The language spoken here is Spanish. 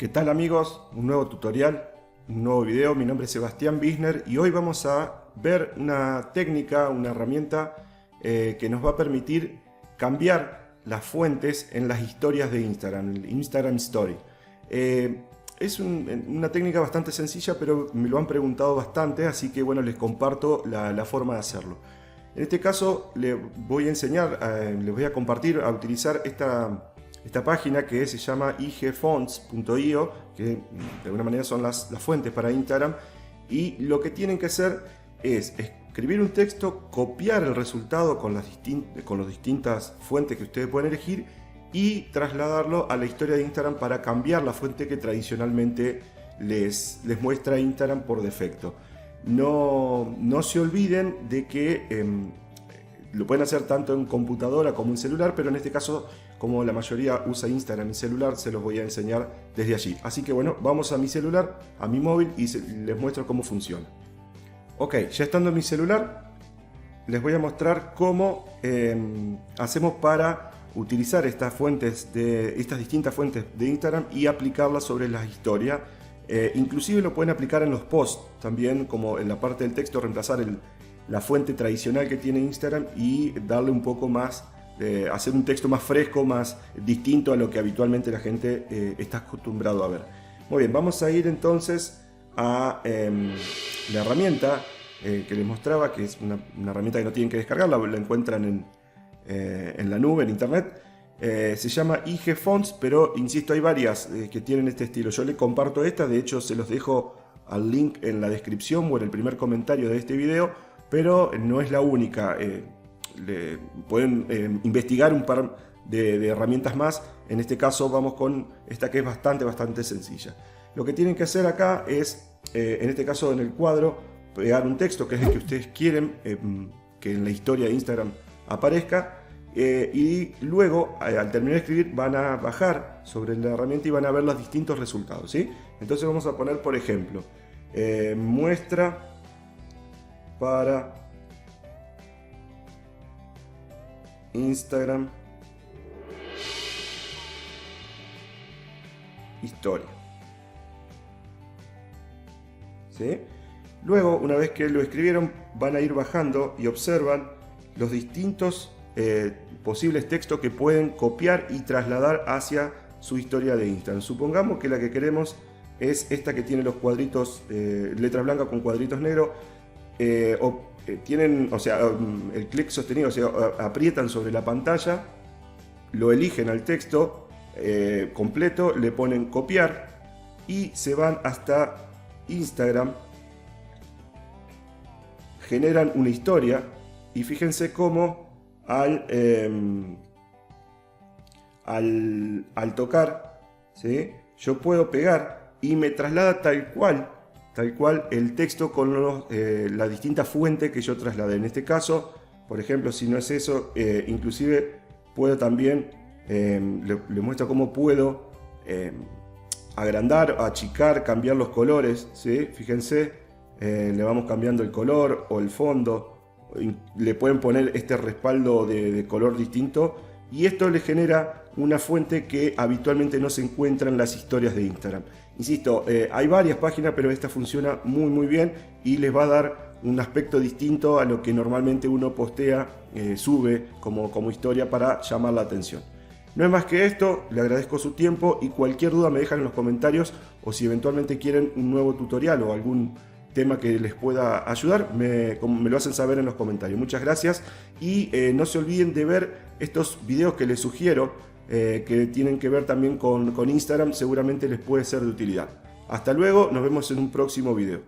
¿Qué tal amigos? Un nuevo tutorial, un nuevo video. Mi nombre es Sebastián Bisner y hoy vamos a ver una técnica, una herramienta que nos va a permitir cambiar las fuentes en las historias de Instagram, el Instagram Story. Es una técnica bastante sencilla, pero me lo han preguntado bastante, así que bueno, les comparto la forma de hacerlo. En este caso les voy a enseñar, les voy a compartir a utilizar esta página que se llama igfonts.io, que de alguna manera son las fuentes para Instagram, y lo que tienen que hacer es escribir un texto, copiar el resultado con las distintas fuentes que ustedes pueden elegir y trasladarlo a la historia de Instagram para cambiar la fuente que tradicionalmente les muestra Instagram por defecto. No se olviden de que lo pueden hacer tanto en computadora como en celular, pero en este caso, como la mayoría usa Instagram en celular, se los voy a enseñar desde allí. Así que bueno, vamos a mi celular, a mi móvil, y les muestro cómo funciona. Ok, ya estando en mi celular, les voy a mostrar cómo hacemos para utilizar estas distintas fuentes de Instagram y aplicarlas sobre las historias. Inclusive lo pueden aplicar en los posts también, como en la parte del texto, reemplazar la fuente tradicional que tiene Instagram y darle un poco más, hacer un texto más fresco, más distinto a lo que habitualmente la gente está acostumbrado a ver. Muy bien, vamos a ir entonces a la herramienta que les mostraba, que es una herramienta que no tienen que descargarla, la encuentran en la nube, en internet. Se llama igfonts, pero insisto, hay varias que tienen este estilo. Yo les comparto esta, de hecho se los dejo al link en la descripción o en el primer comentario de este video, pero no es la única. Pueden investigar un par de herramientas más. En este caso vamos con esta, que es bastante sencilla. Lo que tienen que hacer acá es, en este caso en el cuadro, pegar un texto que es el que ustedes quieren que en la historia de Instagram aparezca. Y luego, al terminar de escribir, van a bajar sobre la herramienta y van a ver los distintos resultados, ¿sí? Entonces vamos a poner, por ejemplo, muestra para Instagram historia, ¿sí? Luego, una vez que lo escribieron, van a ir bajando y observan los distintos posibles textos que pueden copiar y trasladar hacia su historia de Instagram. Supongamos que la que queremos es esta que tiene los cuadritos, letras blancas con cuadritos negros, tienen, o sea, el clic sostenido, o sea, aprietan sobre la pantalla, lo eligen al texto completo, le ponen copiar y se van hasta Instagram, generan una historia y fíjense cómo al tocar, ¿sí?, yo puedo pegar y me traslada tal cual el texto con las distintas fuentes que yo trasladé. En este caso, por ejemplo, si no es eso, inclusive puedo también, le muestro cómo puedo agrandar, achicar, cambiar los colores, ¿sí? Fíjense, le vamos cambiando el color o el fondo. Le pueden poner este respaldo de color distinto y esto le genera una fuente que habitualmente no se encuentra en las historias de Instagram. Insisto, hay varias páginas, pero esta funciona muy bien y les va a dar un aspecto distinto a lo que normalmente uno postea, sube como historia para llamar la atención. No es más que esto, le agradezco su tiempo y cualquier duda me dejan en los comentarios, o si eventualmente quieren un nuevo tutorial o algún tema que les pueda ayudar, me lo hacen saber en los comentarios. Muchas gracias y no se olviden de ver estos videos que les sugiero, que tienen que ver también con Instagram. Seguramente les puede ser de utilidad. Hasta luego, nos vemos en un próximo video.